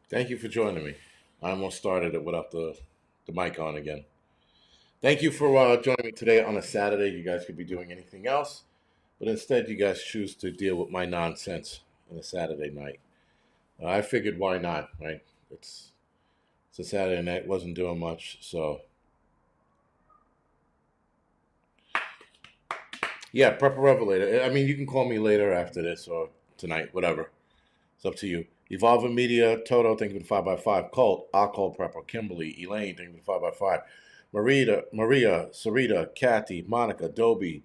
Thank you for joining me. I almost started it without the mic on again. Thank you for joining me today on a Saturday. You guys could be doing anything else, but instead, you guys choose to deal with my nonsense on a Saturday night. I figured, why not, right? It's it's a Saturday night, wasn't doing much, so yeah, prepper revelator. I mean, you can call me later after this or tonight, whatever. It's up to you. Evolving Media, Toto, thank you for the 5x5. Colt, I'll call Prepper. Kimberly, Elaine, thank you for the 5x5. Maria, Sarita, Kathy, Monica, Dobie,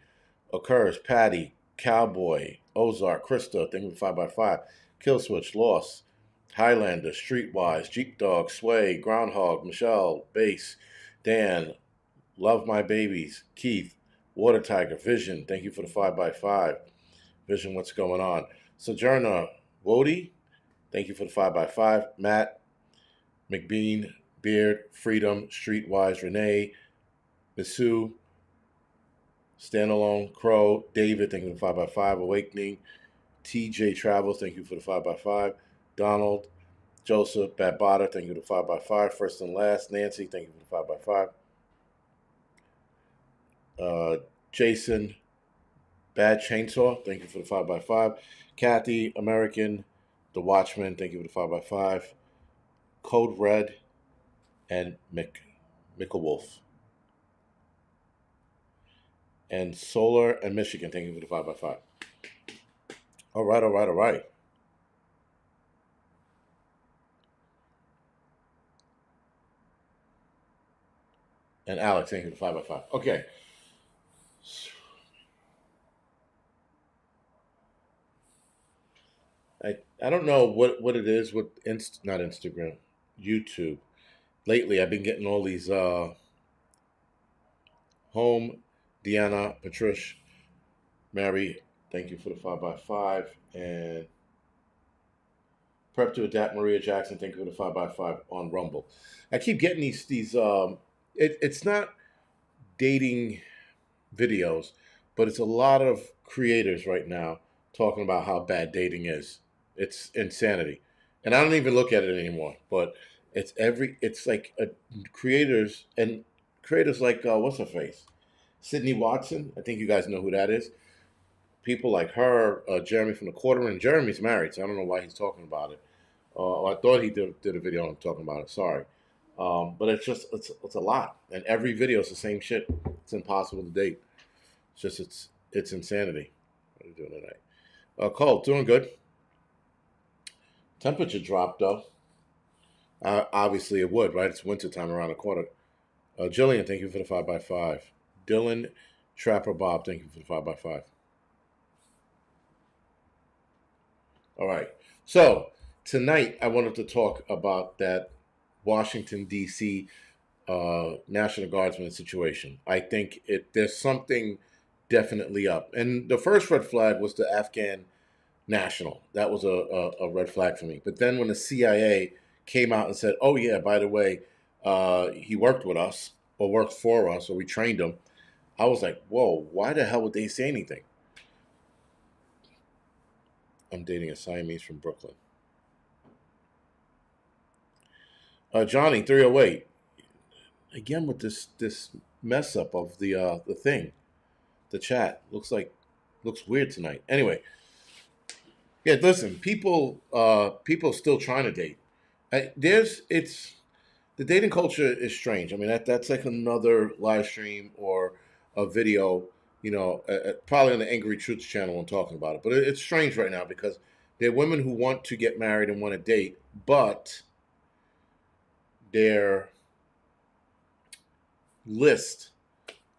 Occurs, Patty, Cowboy, Ozark, Krista, thank you for 5x5. Killswitch, Lost, Highlander, Streetwise, Jeep Dog, Sway, Groundhog, Michelle, Bass, Dan, Love My Babies, Keith, Water Tiger, Vision, thank you for the 5x5. Vision, what's going on? Sojourner, Wody, thank you for the 5x5. Matt, McBean, Beard, Freedom, Streetwise, Renee, Misu, Standalone, Crow, David, thank you for the 5x5. Awakening, TJ Travels, thank you for the 5x5. Donald, Joseph, Bad Botter, thank you for the 5x5. First and last, Nancy, thank you for the 5x5. Jason, Bad Chainsaw, thank you for the 5x5. Kathy, American, The Watchman, thank you for the 5x5. Code Red, and Mickle Wolf. And Solar and Michigan, thank you for the 5x5. All right, all right, all right. And Alex, thank you for the 5x5. Okay. I don't know what it is with not Instagram, YouTube. Lately, I've been getting all these home, Deanna, Patricia, Mary, thank you for the 5x5. And Prep to Adapt, Maria Jackson, thank you for the 5x5 on Rumble. I keep getting it's not dating videos, but it's a lot of creators right now talking about how bad dating is. It's insanity, and I don't even look at it anymore. But it's like creators like what's her face, Sydney Watson. I think you guys know who that is. People like her, Jeremy from the Quarter, and Jeremy's married, so I don't know why he's talking about it. I thought he did a video on talking about it. Sorry, but it's a lot, and every video is the same shit. It's impossible to date. It's insanity. What are you doing tonight? Cole, doing good. Temperature dropped though. Obviously it would, right? It's wintertime around the corner. Jillian, thank you for the 5x5. Dylan, Trapper Bob, thank you for the 5x5. All right. So tonight I wanted to talk about that Washington D.C. National Guardsman situation. I think there's something definitely up, and the first red flag was the Afghan national. That was a red flag for me. But then when the CIA came out and said, "Oh yeah, by the way, he worked with us or worked for us or we trained him," I was like, "Whoa! Why the hell would they say anything?" I'm dating a Siamese from Brooklyn. Johnny 308 again with this mess up of the thing. The chat looks weird tonight. Anyway, yeah. Listen, people still trying to date. There's it's the dating culture is strange. I mean, that's like another live stream or a video, probably on the Angry Truths channel and talking about it. But it's strange right now because there are women who want to get married and want to date, but their list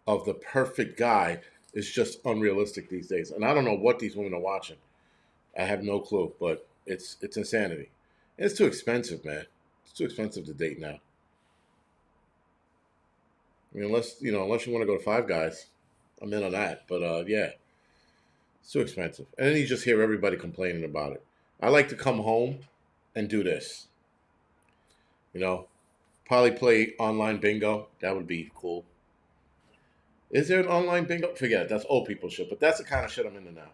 of the perfect guy is just unrealistic these days. And I don't know what these women are watching. I have no clue, but it's insanity. And it's too expensive, man. It's too expensive to date now. I mean, unless you want to go to Five Guys, I'm in on that. But yeah, it's too expensive. And then you just hear everybody complaining about it. I like to come home and do this. You know, probably play online bingo. That would be cool. Is there an online bingo? Forget it. That's old people shit. But that's the kind of shit I'm into now.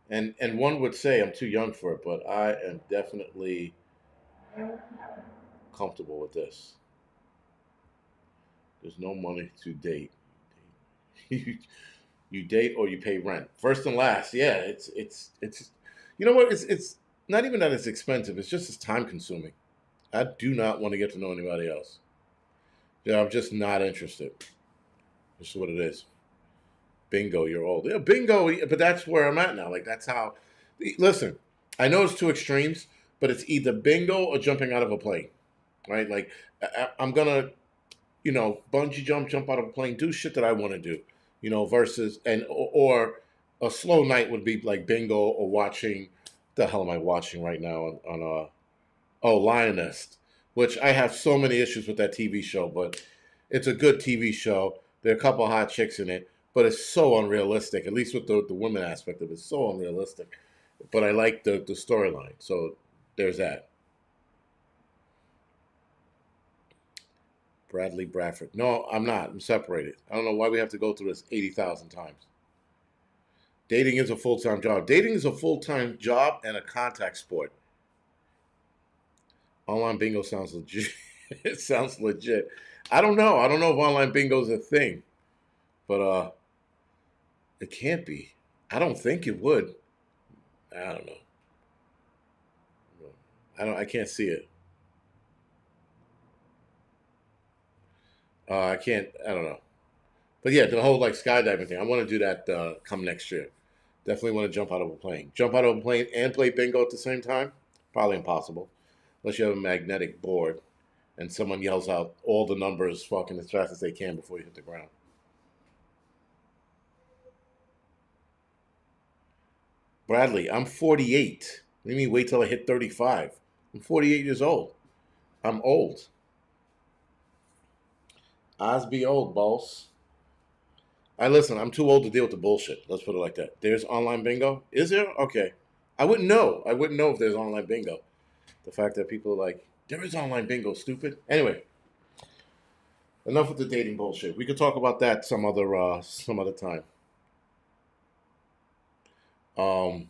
And one would say I'm too young for it, but I am definitely comfortable with this. There's no money to date. You date or you pay rent. First and last. Yeah, it's. You know what? It's not even that it's expensive. It's just it's time consuming. I do not want to get to know anybody else. Yeah, I'm just not interested. This is what it is. Bingo, you're old. Yeah, bingo. But that's where I'm at now. Like that's how. Listen, I know it's two extremes, but it's either bingo or jumping out of a plane, right? Like I'm gonna, bungee jump out of a plane, do shit that I want to do, versus or a slow night would be like bingo or watching. The hell am I watching right now on Lioness, which I have so many issues with that TV show, but it's a good TV show. There are a couple of hot chicks in it, but it's so unrealistic. At least with the women aspect of it, it's so unrealistic. But I like the storyline, so there's that. Bradley Bradford. No, I'm not. I'm separated. I don't know why we have to go through this 80,000 times. Dating is a full time job. Dating is a full time job and a contact sport. Online bingo sounds legit. It sounds legit. I don't know. I don't know if online bingo is a thing, but it can't be. I don't think it would. I don't know. I can't see it. I can't. I don't know. But yeah, the whole like skydiving thing. I want to do that come next year. Definitely want to jump out of a plane. Jump out of a plane and play bingo at the same time? Probably impossible. Unless you have a magnetic board and someone yells out all the numbers fucking as fast as they can before you hit the ground. Bradley, I'm 48. What do you mean wait till I hit 35? I'm 48 years old. I'm old. Osby old, boss. I listen, I'm too old to deal with the bullshit. Let's put it like that. There's online bingo? Is there? Okay. I wouldn't know. I wouldn't know if there's online bingo. The fact that people are like, there is online bingo, stupid. Anyway, enough with the dating bullshit. We could talk about that some other time. Um,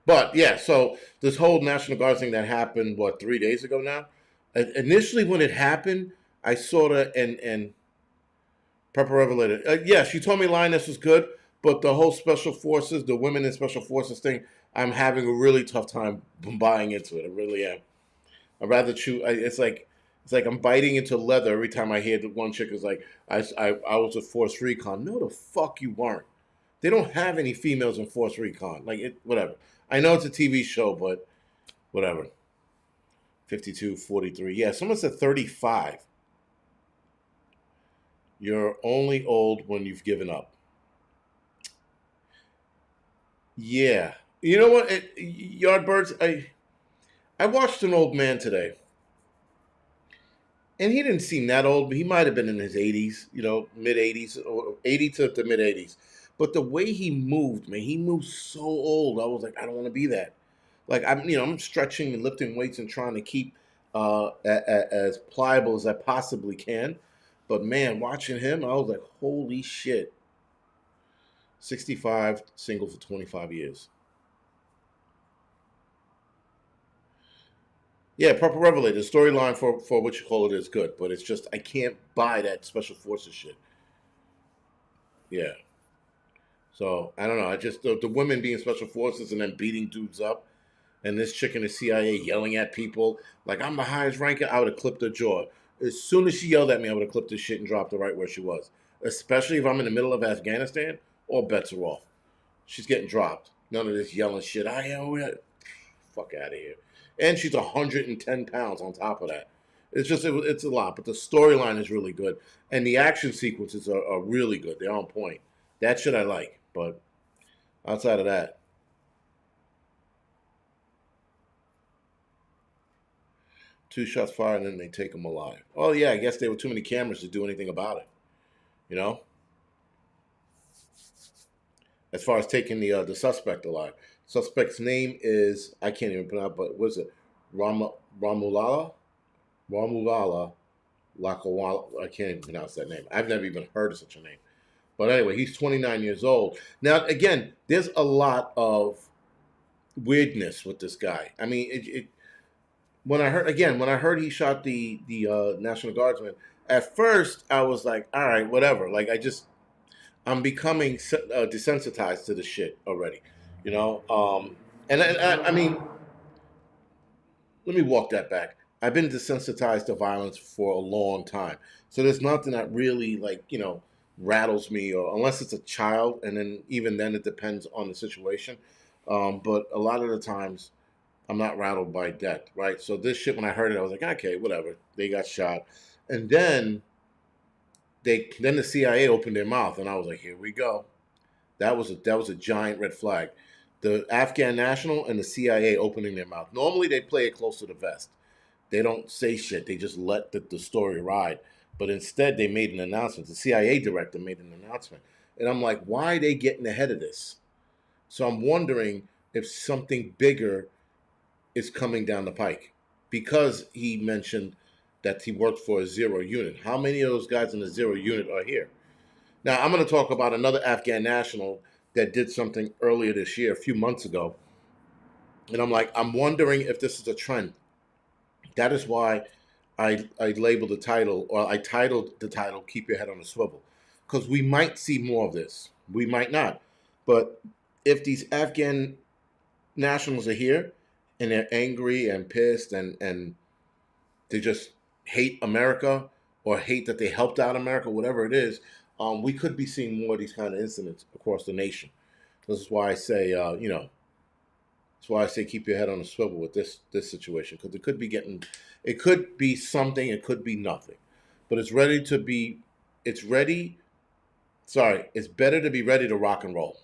but yeah, so this whole National Guard thing that happened, what, 3 days ago now? Initially, when it happened, I sort of and Prepper Revelator. Yeah, she told me Lioness was good, but the whole special forces, the women in special forces thing, I'm having a really tough time buying into it. I really am. I'd rather chew. It's like I'm biting into leather every time I hear the one chick is like, I was a Force Recon. No, the fuck you weren't. They don't have any females in Force Recon. Like it, whatever. I know it's a TV show, but whatever. 52, 43. Yeah, someone said 35. You're only old when you've given up. Yeah. You know what? Yardbirds, I watched an old man today, and he didn't seem that old, but he might have been in his 80s, mid 80s, or 80 to the mid 80s. But the way he moved, man, he moved so old. I was like, I don't want to be that. Like I'm stretching and lifting weights and trying to keep as pliable as I possibly can. But man, watching him, I was like, holy shit. 65, single for 25 years. Yeah, Purple Revelator, the storyline for what you call it is good, but it's just I can't buy that special forces shit. Yeah. So I don't know. I just the women being special forces and then beating dudes up, and this chick in the CIA yelling at people like I'm the highest ranker. I would have clipped her jaw as soon as she yelled at me. I would have clipped her shit and dropped her right where she was. Especially if I'm in the middle of Afghanistan, all bets are off. She's getting dropped. None of this yelling shit. I am fuck out of here. And she's 110 pounds on top of that. It's a lot, but the storyline is really good, and the action sequences are really good. They're on point. That shit I like, but outside of that, two shots fired and then they take him alive. Oh yeah, I guess there were too many cameras to do anything about it. You know, as far as taking the suspect alive. Suspect's name is I can't even pronounce, but what is it? Ramulala, Ramulala Lakawala. I can't even pronounce that name. I've never even heard of such a name. But anyway, he's 29 years old. Now, again, there's a lot of weirdness with this guy. I mean, when I heard he shot the National Guardsman, at first I was like, all right, whatever. Like I'm becoming desensitized to the shit already, you know. I mean, let me walk that back. I've been desensitized to violence for a long time, so there's nothing that really rattles me, or unless it's a child, and then even then it depends on the situation. But a lot of the times, I'm not rattled by death, right? So this shit, when I heard it, I was like, okay, whatever. They got shot, and then the CIA opened their mouth, and I was like, here we go. That was a giant red flag. The Afghan national and the CIA opening their mouth. Normally they play it close to the vest. They don't say shit. They just let the story ride. But instead, they made an announcement. The CIA director made an announcement, and I'm like, why are they getting ahead of this? So I'm wondering if something bigger is coming down the pike, because he mentioned that he worked for a zero unit. How many of those guys in the zero unit are here? Now, I'm going to talk about another Afghan national that did something earlier this year, a few months ago. And I'm wondering if this is a trend. That is why I labeled the title, or I titled the title, Keep Your Head on a Swivel. Because we might see more of this. We might not. But if these Afghan nationals are here and they're angry and pissed, and they just hate America, or hate that they helped out America, whatever it is, we could be seeing more of these kind of incidents across the nation. This is why I say, that's why I say keep your head on a swivel with this situation, because it could be something, it could be nothing, but it's ready to be. It's ready. Sorry, it's better to be ready to rock and roll.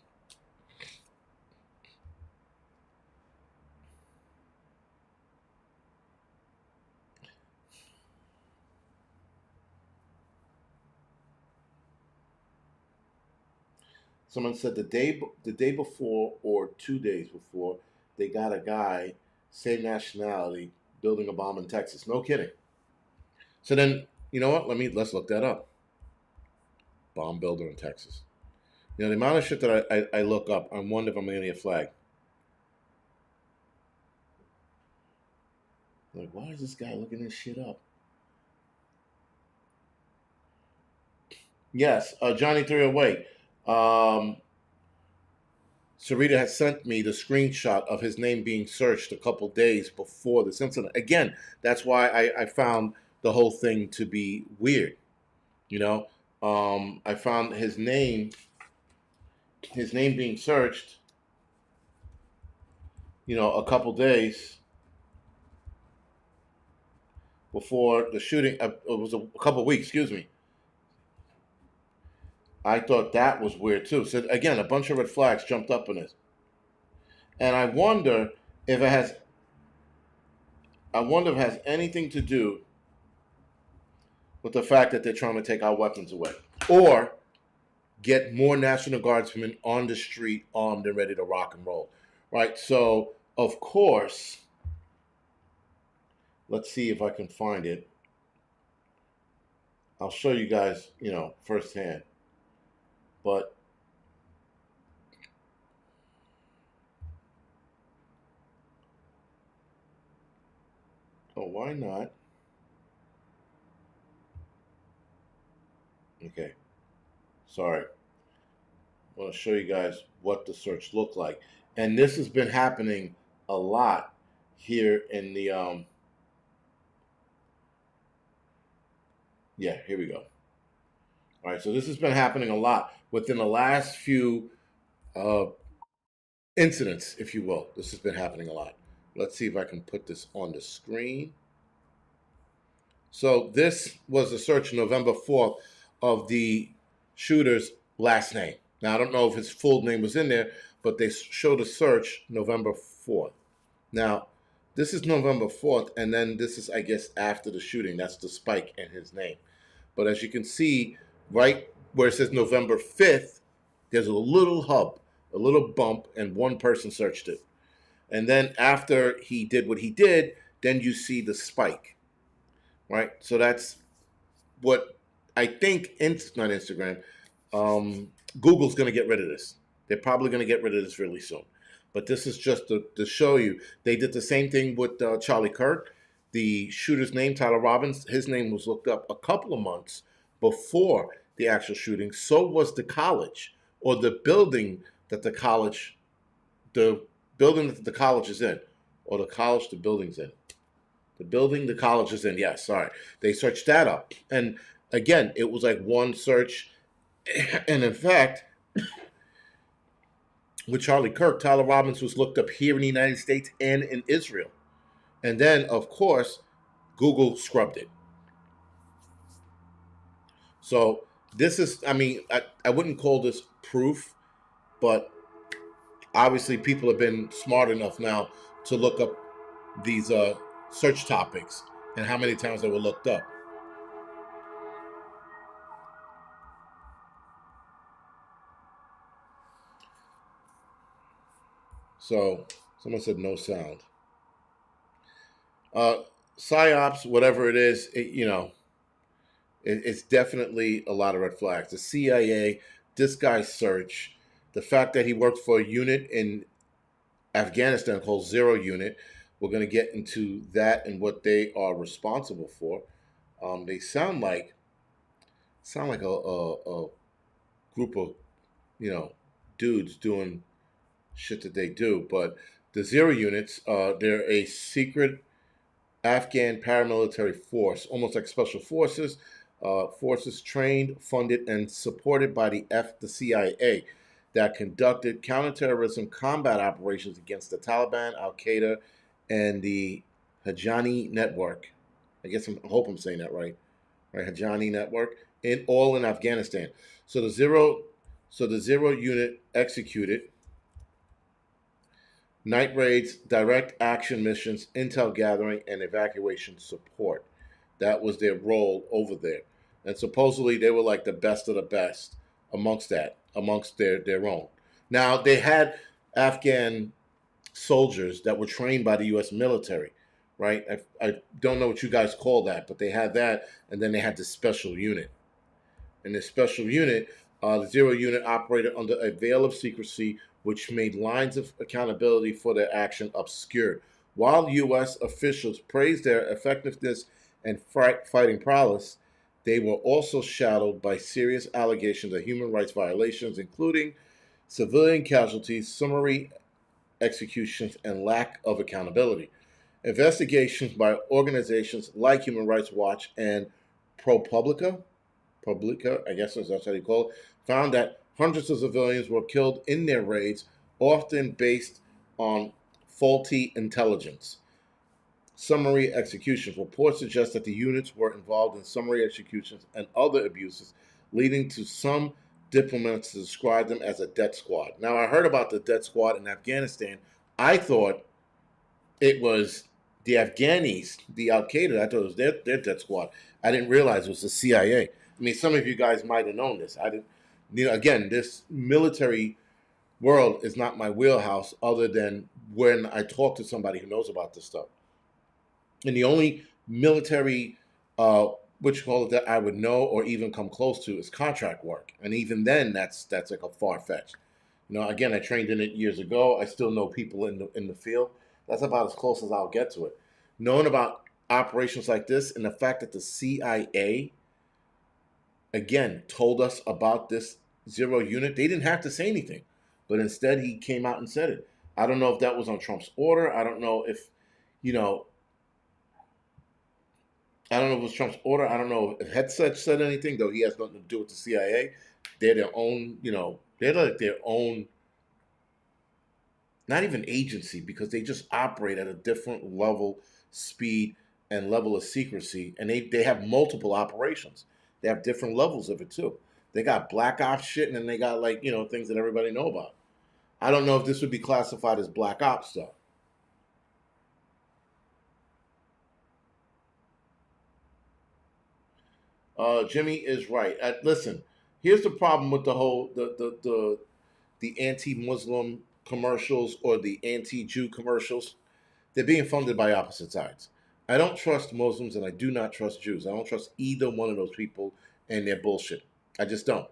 Someone said the day before, or 2 days before, they got a guy, same nationality, building a bomb in Texas. No kidding. So then, you know what? Let's look that up. Bomb builder in Texas. You know, the amount of shit that I look up, I wonder if I'm gonna get flagged. Like, why is this guy looking this shit up? Yes, Johnny 308. Um, Sarita has sent me the screenshot of his name being searched a couple days before this incident. Again, that's why I found the whole thing to be weird. You know, I found his name being searched, a couple days before the shooting. It was a couple weeks, excuse me. I thought that was weird too. So again, a bunch of red flags jumped up in this, and if it has. I wonder if it has anything to do with the fact that they're trying to take our weapons away, or get more National Guardsmen on the street, armed and ready to rock and roll. Right. So of course, let's see if I can find it. I'll show you guys, firsthand. But why not? Okay, sorry. I want to show you guys what the search looked like, and this has been happening a lot here in the Yeah, here we go. All right, so this has been happening a lot within the last few uh, incidents, if you will. This has been happening a lot. Let's see if I can put this on the screen. So this was a search November 4th of the shooter's last name. Now, I don't know if his full name was in there, but they showed a search November 4th. Now, this is November 4th, and then this is, I guess, after the shooting. That's the spike in his name. But as you can see, right where it says November 5th, there's a little hub, a little bump, and one person searched it. And then after he did what he did, then you see the spike, right? So that's what I think, not Instagram, Google's going to get rid of this. They're probably going to get rid of this really soon. But this is just to show you. They did the same thing with Charlie Kirk. the shooter's name, Tyler Robbins, his name was looked up a couple of months before the actual shooting. So was the college, or the building that the building that the college is in, or the college the building's in. The building the college is in. Yes, sorry. They searched that up, and again, it was like one search. And in fact, with Charlie Kirk, Tyler Robbins was looked up here in the United States and in Israel. And then, of course, Google scrubbed it. So this is, I mean, I wouldn't call this proof, but obviously people have been smart enough now to look up these search topics and how many times they were looked up. So someone said no sound. Uh, Psyops, whatever it is, it's definitely a lot of red flags. The CIA, this guy's search, the fact that he worked for a unit in Afghanistan called Zero Unit. We're going to get into that and what they are responsible for. They sound like a group of dudes doing shit that they do. But the Zero Units, they're a secret Afghan paramilitary force, almost like special forces. Forces trained, funded, and supported by the CIA that conducted counterterrorism combat operations against the Taliban, Al Qaeda, and the Hajani Network. I hope I'm saying that right. Right, Hajani Network, all in Afghanistan. So the zero unit executed night raids, direct action missions, intel gathering, and evacuation support. That was their role over there. And supposedly they were like the best of the best amongst their own. Now, they had Afghan soldiers that were trained by the U.S. military, right? I don't know what you guys call that, but they had that, and then they had the special unit. And this special unit, the Zero Unit, operated under a veil of secrecy, which made lines of accountability for their action obscured. While U.S. officials praised their effectiveness and fighting prowess, they were also shadowed by serious allegations of human rights violations, including civilian casualties, summary executions, and lack of accountability. Investigations by organizations like Human Rights Watch and ProPublica, I guess that's how you call it, found that hundreds of civilians were killed in their raids, often based on faulty intelligence. Summary executions. Reports suggest that the units were involved in summary executions and other abuses, leading to some diplomats to describe them as a death squad. Now, I heard about the death squad in Afghanistan. I thought it was the Afghanis, the Al Qaeda. I thought it was their death squad. I didn't realize it was the CIA. I mean, some of you guys might have known this. I didn't. Again, this military world is not my wheelhouse, other than when I talk to somebody who knows about this stuff. And the only military, what you call it, that I would know or even come close to is contract work, and even then, that's like a far fetched. Again, I trained in it years ago. I still know people in the field. That's about as close as I'll get to it. Knowing about operations like this, and the fact that the CIA again told us about this Zero Unit, they didn't have to say anything, but instead he came out and said it. I don't know if that was on Trump's order. I don't know if you know I don't know if it was Trump's order. I don't know if Headset said anything, though he has nothing to do with the CIA. They're their own, they're like their own, not even agency, because they just operate at a different level, speed, and level of secrecy. And they have multiple operations. They have different levels of it, too. They got black ops shit, and then they got, like, things that everybody know about. I don't know if this would be classified as black ops, though. Jimmy is right. Listen, here's the problem with the whole the anti-Muslim commercials or the anti-Jew commercials. They're being funded by opposite sides. I don't trust Muslims and I do not trust Jews. I don't trust either one of those people and their bullshit. I just don't.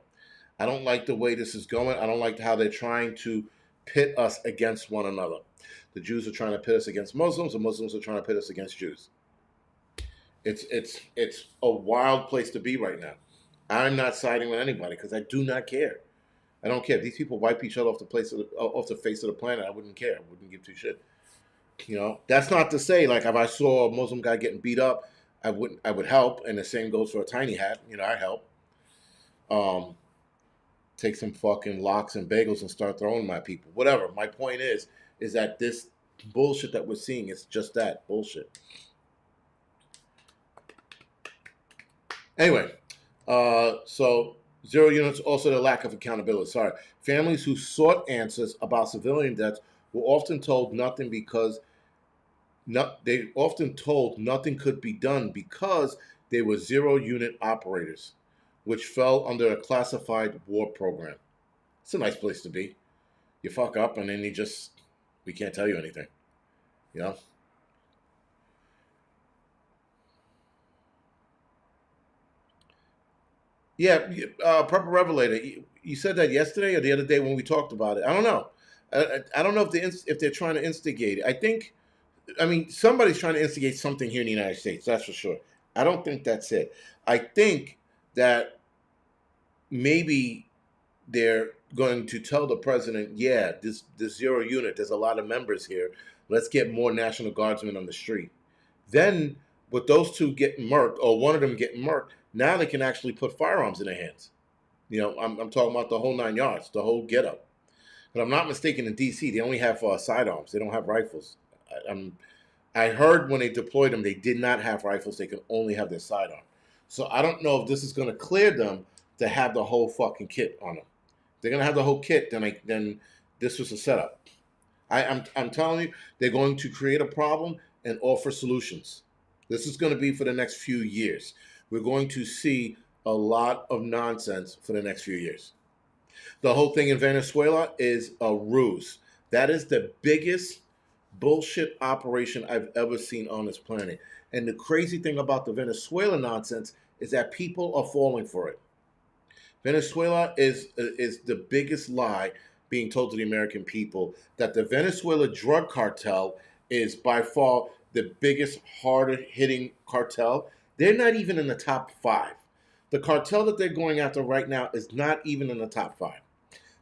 I don't like the way this is going. I don't like how they're trying to pit us against one another. The Jews are trying to pit us against Muslims, and Muslims are trying to pit us against Jews. It's a wild place to be right now. I'm not siding with anybody because I do not care. I don't care. If these people wipe each other off the face of the planet, I wouldn't care. I wouldn't give two shit. That's not to say like if I saw a Muslim guy getting beat up, I would help. And the same goes for a tiny hat. I help. Um, Take some fucking lox and bagels and start throwing my people. Whatever. My point is that this bullshit that we're seeing is just that bullshit. Anyway, so zero units, also the lack of accountability. Sorry. Families who sought answers about civilian deaths were often told nothing because they often told nothing could be done because they were zero unit operators, which fell under a classified war program. It's a nice place to be. You fuck up and then we can't tell you anything. You know? Yeah, Prepper Revelator. You said that yesterday or the other day when we talked about it. I don't know. I don't know if they're trying to instigate it. I mean, somebody's trying to instigate something here in the United States. That's for sure. I don't think that's it. I think that maybe they're going to tell the president, yeah, this zero unit, there's a lot of members here. Let's get more National Guardsmen on the street. Then, with those two getting murked, or one of them getting murked, now they can actually put firearms in their hands. I'm talking about the whole 9 yards, the whole get up. But I'm not mistaken, in D.C., they only have sidearms. They don't have rifles. I heard when they deployed them, they did not have rifles. They could only have their sidearm. So I don't know if this is going to clear them to have the whole fucking kit on them. If they're going to have the whole kit, then this was a setup. I'm telling you, they're going to create a problem and offer solutions. This is going to be for the next few years. We're going to see a lot of nonsense for the next few years. The whole thing in Venezuela is a ruse. That is the biggest bullshit operation I've ever seen on this planet. And the crazy thing about the Venezuela nonsense is that people are falling for it. Venezuela is the biggest lie being told to the American people, that the Venezuela drug cartel is by far the biggest, harder hitting cartel. They're not even in the top 5. The cartel that they're going after right now is not even in the top 5.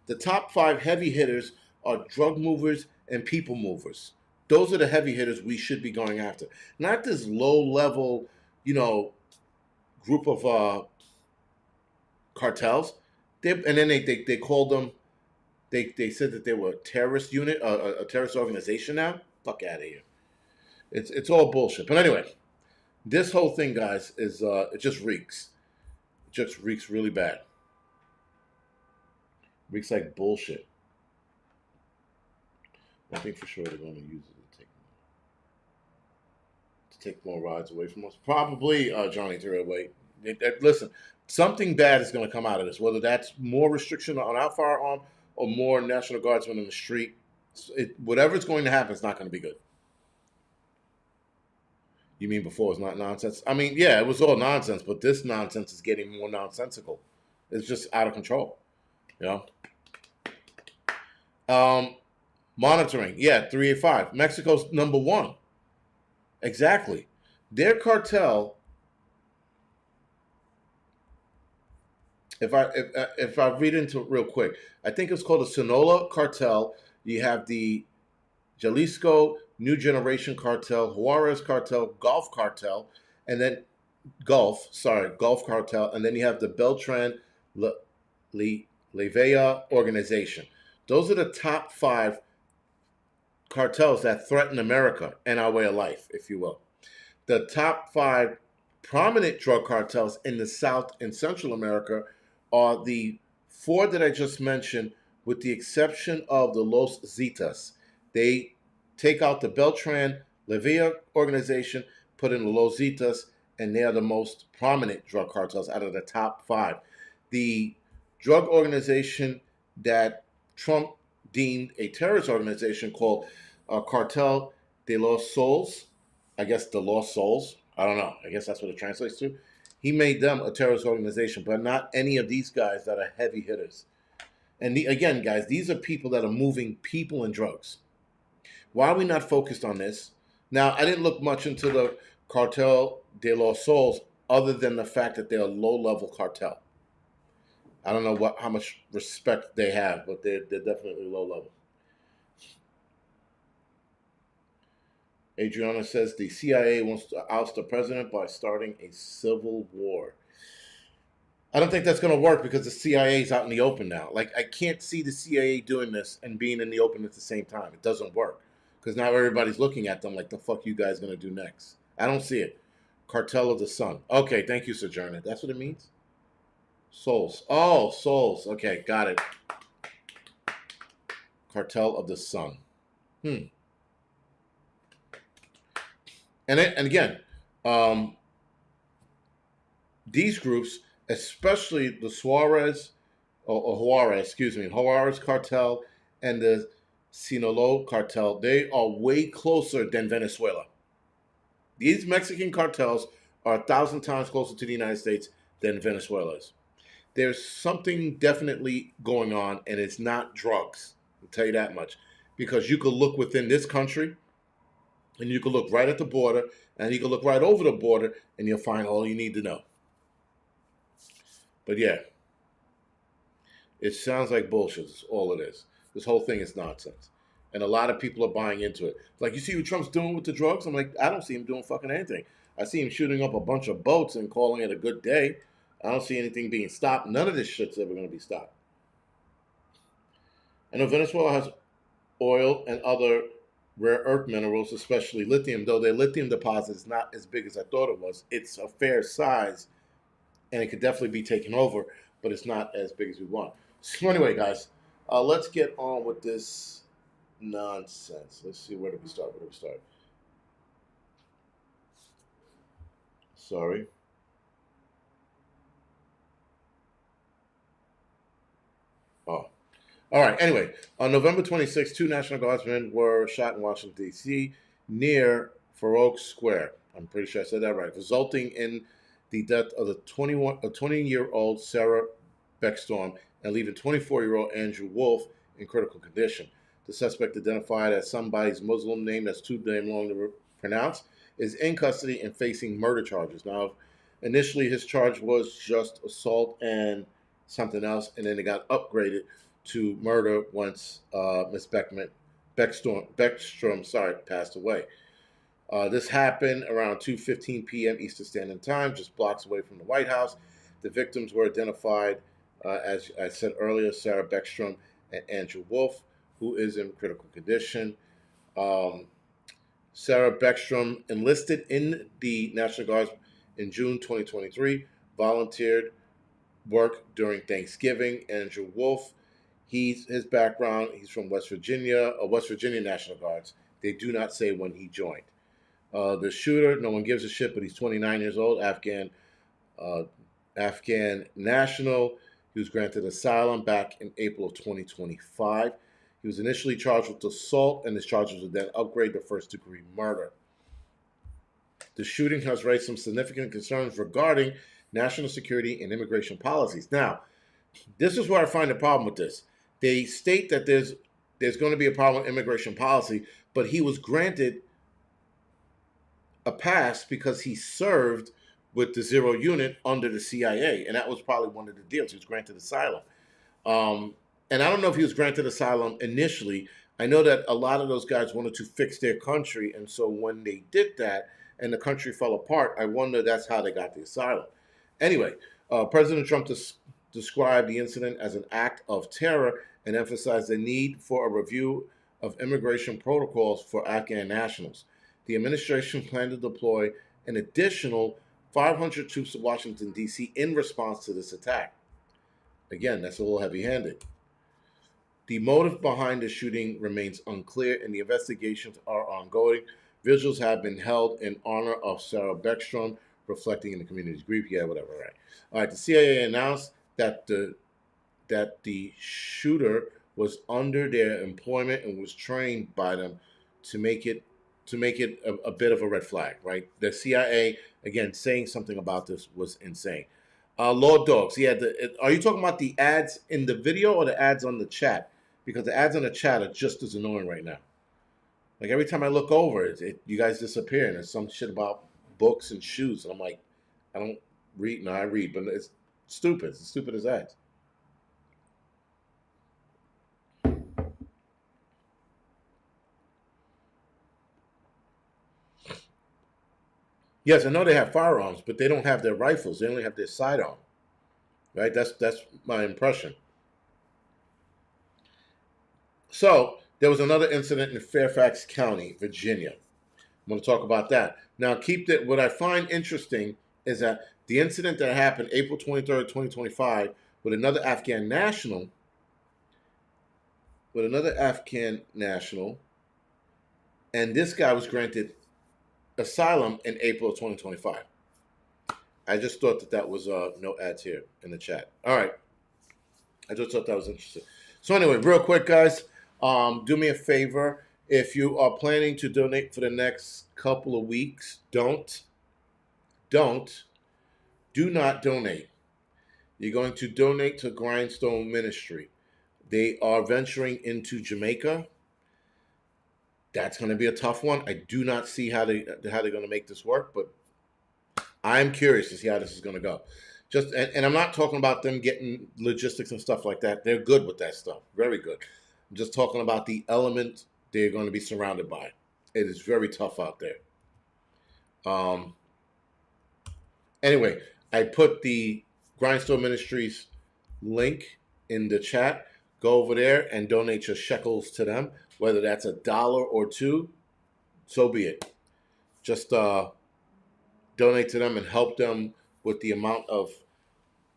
The top 5 heavy hitters are drug movers and people movers. Those are the heavy hitters we should be going after. Not this low level, group of cartels. And then they called them, they said that they were a terrorist unit, a terrorist organization now. Fuck out of here. It's all bullshit. But anyway, this whole thing, guys, is it just reeks. It just reeks really bad. Reeks like bullshit. I think for sure they're going to use it to take more rides away from us. Probably, Johnny Throwaway. Listen, something bad is going to come out of this. Whether that's more restriction on our firearm or more National Guardsmen in the street, whatever's going to happen, it's not going to be good. You mean before it's not nonsense? I mean, yeah, it was all nonsense, but this nonsense is getting more nonsensical. It's just out of control. Monitoring, yeah, 385. Mexico's number 1. Exactly. Their cartel. If I read into it real quick, I think it's called the Sinaloa cartel. You have the Jalisco New Generation cartel, Juarez cartel, Gulf cartel, and then Gulf cartel, and then you have the Beltran Levea organization. Those are the top 5 cartels that threaten America and our way of life, if you will. The top 5 prominent drug cartels in the South and Central America are the 4 that I just mentioned, with the exception of the Los Zetas. They take out the Beltran Levea organization, put in the Los Zetas, and they are the most prominent drug cartels out of the top 5. The drug organization that Trump deemed a terrorist organization called Cartel de los Sols, I guess the Lost Souls, I don't know, I guess that's what it translates to. He made them a terrorist organization, but not any of these guys that are heavy hitters. And again, guys, these are people that are moving people and drugs. Why are we not focused on this? Now, I didn't look much into Cartel de los Sols, other than the fact that they're a low-level cartel. I don't know how much respect they have, but they're definitely low level. Adriana says the CIA wants to oust the president by starting a civil war. I don't think that's going to work because the CIA is out in the open now. Like, I can't see the CIA doing this and being in the open at the same time. It doesn't work because now everybody's looking at them like, the fuck you guys going to do next? I don't see it. Cartel of the Sun. Okay, thank you, Sojourner. That's what it means? Souls. Oh, souls. Okay, got it. Cartel of the Sun. And again, these groups, especially the Juarez cartel and the Sinaloa cartel, they are way closer than Venezuela. These Mexican cartels are 1,000 times closer to the United States than Venezuela is. There's something definitely going on, and it's not drugs. I'll tell you that much. Because you could look within this country, and you can look right at the border, and you can look right over the border, and you'll find all you need to know. But yeah, it sounds like bullshit. That's all it is. This whole thing is nonsense. And a lot of people are buying into it. Like, you see what Trump's doing with the drugs? I'm like, I don't see him doing fucking anything. I see him shooting up a bunch of boats and calling it a good day. I don't see anything being stopped. None of this shit's ever going to be stopped. I know Venezuela has oil and other rare earth minerals, especially lithium, though their lithium deposit is not as big as I thought it was. It's a fair size, and it could definitely be taken over, but it's not as big as we want. So anyway, guys, let's get on with this nonsense. Let's see, where do we start? Sorry. Oh. All right. Anyway, on November 26th, two National Guardsmen were shot in Washington, D.C., near Farouk Square. I'm pretty sure I said that right, resulting in the death of the 20-year-old Sarah Beckstorm and leaving 24-year-old Andrew Wolf in critical condition. The suspect, identified as somebody's Muslim name that's too damn long to pronounce, is in custody and facing murder charges. Now, initially his charge was just assault and something else, and then it got upgraded to murder once Miss Beckstrom passed away. This happened around 2:15 p.m. Eastern Standard Time, just blocks away from the White House. The victims were identified, as I said earlier, Sarah Beckstrom and Andrew Wolf, who is in critical condition. Sarah Beckstrom enlisted in the National Guard in June 2023, volunteered work during Thanksgiving. Andrew Wolf, his background, he's from West Virginia National Guards. They do not say when he joined. The shooter, no one gives a shit, but he's 29 years old, Afghan national. He was granted asylum back in April of 2025. He was initially charged with assault, and his charges were then upgraded to first-degree murder. The shooting has raised some significant concerns regarding national security and immigration policies. Now, this is where I find the problem with this. They state that there's going to be a problem with immigration policy, but he was granted a pass because he served with the Zero Unit under the CIA, and that was probably one of the deals. He was granted asylum. And I don't know if he was granted asylum initially. I know that a lot of those guys wanted to fix their country, and so when they did that and the country fell apart, I wonder that's how they got the asylum. Anyway, President Trump described the incident as an act of terror and emphasized the need for a review of immigration protocols for Afghan nationals. The administration planned to deploy an additional 500 troops to Washington, D.C. in response to this attack. Again, that's a little heavy-handed. The motive behind the shooting remains unclear, and the investigations are ongoing. Vigils have been held in honor of Sarah Beckstrom, reflecting in the community's grief. Yeah, whatever, right. All right, the CIA announced that the shooter was under their employment and was trained by them to make it a bit of a red flag, right? The CIA, again, saying something about this was insane. Lord Dogs, are you talking about the ads in the video or the ads on the chat? Because the ads on the chat are just as annoying right now. Like, every time I look over, you guys disappear, and there's some shit about books and shoes. And I'm like, I don't read. No, I read, but it's stupid. It's as stupid as that. Yes, I know they have firearms, but they don't have their rifles. They only have their sidearm. Right? That's my impression. So there was another incident in Fairfax County, Virginia. I'm going to talk about that. Now, keep that. What I find interesting is that the incident that happened April 23rd, 2025, with another Afghan national, and this guy was granted asylum in April of 2025. I just thought that was no ads here in the chat. All right, I just thought that was interesting. So anyway, real quick, guys, do me a favor. If you are planning to donate for the next couple of weeks, do not donate. You're going to donate to Grindstone Ministry. They are venturing into Jamaica. That's going to be a tough one. I do not see how they're going to make this work, but I'm curious to see how this is going to go. And I'm not talking about them getting logistics and stuff like that. They're good with that stuff, very good. I'm just talking about the element they're going to be surrounded by. It is very tough out there. Anyway, I put the Grindstone Ministries link in the chat. Go over there and donate your shekels to them, whether that's $1 or $2. So be it. Just donate to them and help them with the amount of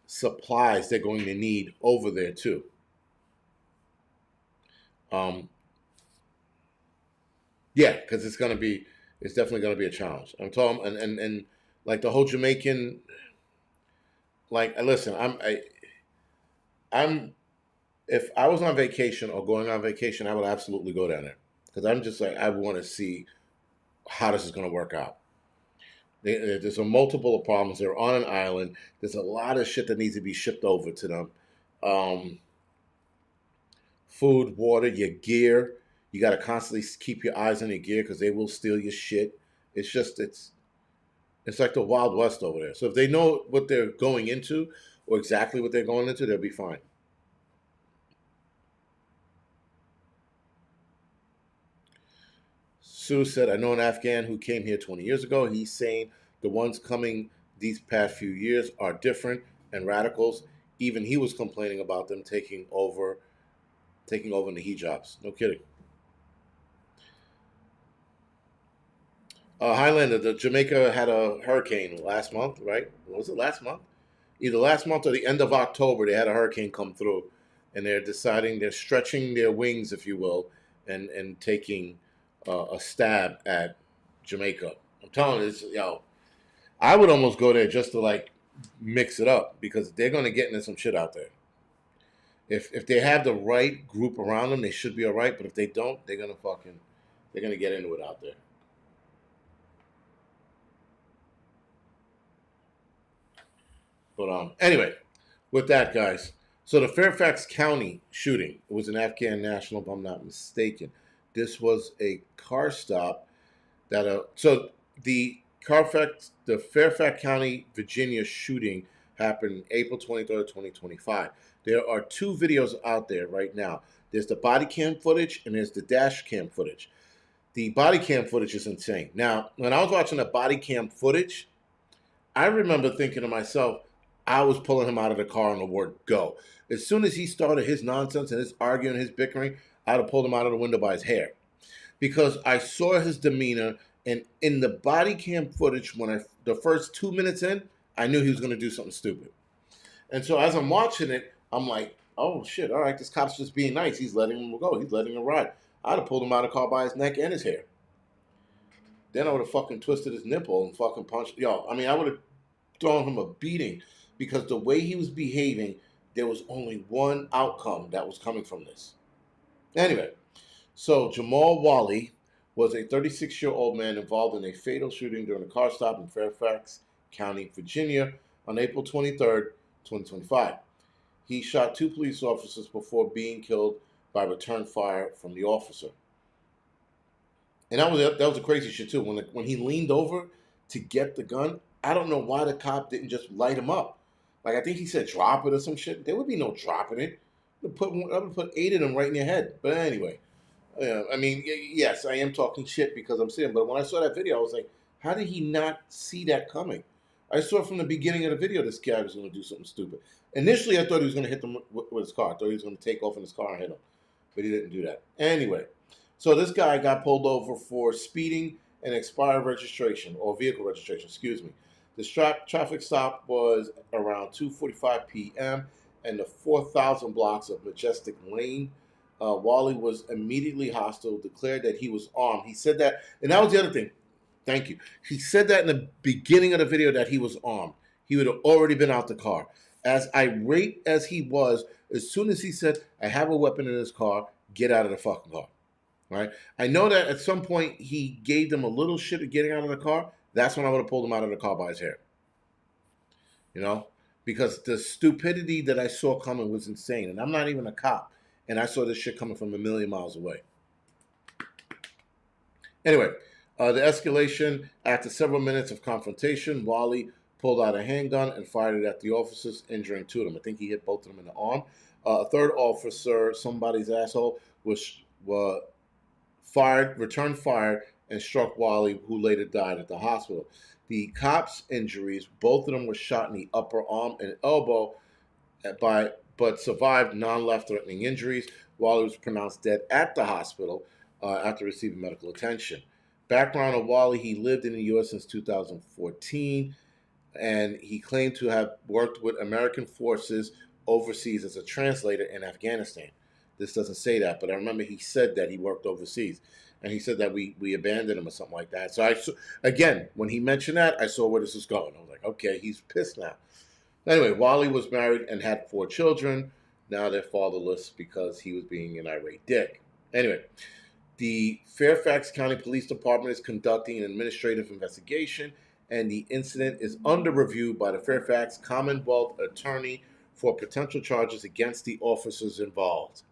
supplies they're going to need over there too. Yeah, because it's definitely gonna be a challenge. I'm talking, and like the whole Jamaican, like, listen, I'm if I was on vacation or going on vacation, I would absolutely go down there because I'm just like, I want to see how this is going to work out. There's a multiple of problems. They're on an island. There's a lot of shit that needs to be shipped over to them. Food, water, your gear. You got to constantly keep your eyes on your gear because they will steal your shit. It's like the Wild West over there. So if they know what they're going into or exactly what they're going into, they'll be fine. Sue said, I know an Afghan who came here 20 years ago. He's saying the ones coming these past few years are different and radicals. Even he was complaining about them taking over in the hijabs. No kidding. Highlander, the Jamaica had a hurricane last month, right? Was it last month? Either last month or the end of October, they had a hurricane come through, and they're stretching their wings, if you will, and taking a stab at Jamaica. I'm telling you, I would almost go there just to like mix it up because they're going to get into some shit out there. If they have the right group around them, they should be all right. But if they don't, they're gonna get into it out there. But anyway, with that, guys. So the Fairfax County shooting, it was an Afghan national, if I'm not mistaken. This was a car stop so the Fairfax County, Virginia shooting happened April 23rd, 2025. There are two videos out there right now. There's the body cam footage and there's the dash cam footage. The body cam footage is insane. Now, when I was watching the body cam footage, I remember thinking to myself, I was pulling him out of the car on the word go. As soon as he started his nonsense and his arguing, his bickering, I'd have pulled him out of the window by his hair. Because I saw his demeanor, and in the body cam footage, the first 2 minutes in, I knew he was going to do something stupid. And so as I'm watching it, I'm like, oh shit, all right, this cop's just being nice. He's letting him go. He's letting him ride. I'd have pulled him out of the car by his neck and his hair. Then I would have fucking twisted his nipple and fucking punched. I would have thrown him a beating because the way he was behaving, there was only one outcome that was coming from this. Anyway, so Jamal Wally was a 36-year-old man involved in a fatal shooting during a car stop in Fairfax County, Virginia on April 23rd, 2025. He shot two police officers before being killed by return fire from the officer. And that was a crazy shit too. When he leaned over, to get the gun. I don't know why the cop didn't just light him up. Like, I think he said drop it or some shit. There would be no dropping it. I would put 8 of them right in your head. But anyway, I mean, yes, I am talking shit because I'm sitting. But when I saw that video, I was like, how did he not see that coming? I saw from the beginning of the video this guy was going to do something stupid. Initially, I thought he was going to hit them with his car. I thought he was going to take off in his car and hit him. But he didn't do that. Anyway, so this guy got pulled over for speeding and expired registration, or vehicle registration, excuse me. The traffic stop was around 2:45 p.m. and the 4,000 blocks of Majestic Lane. Wally was immediately hostile, declared that he was armed. He said that, and that was the other thing. Thank you. He said that in the beginning of the video that he was armed. He would have already been out the car. As irate as he was, as soon as he said, I have a weapon in this car, get out of the fucking car. Right? I know that at some point he gave them a little shit of getting out of the car. That's when I would have pulled him out of the car by his hair. You know? Because the stupidity that I saw coming was insane. And I'm not even a cop. And I saw this shit coming from a million miles away. Anyway, the escalation, after several minutes of confrontation, Wally pulled out a handgun and fired it at the officers, injuring 2 of them. I think he hit both of them in the arm. A third officer, somebody's asshole, was returned fire, and struck Wally, who later died at the hospital. The cops' injuries, both of them were shot in the upper arm and elbow, but survived non-life-threatening injuries. Wally was pronounced dead at the hospital after receiving medical attention. Background of Wally: he lived in the U.S. since 2014, and he claimed to have worked with American forces overseas as a translator in Afghanistan. This doesn't say that, but I remember he said that he worked overseas. And he said that we abandoned him or something like that. So, again, when he mentioned that, I saw where this was going. I was like, okay, he's pissed now. Anyway, Wally was married and had 4 children. Now they're fatherless because he was being an irate dick. Anyway, the Fairfax County Police Department is conducting an administrative investigation, and the incident is under review by the Fairfax Commonwealth Attorney for potential charges against the officers involved.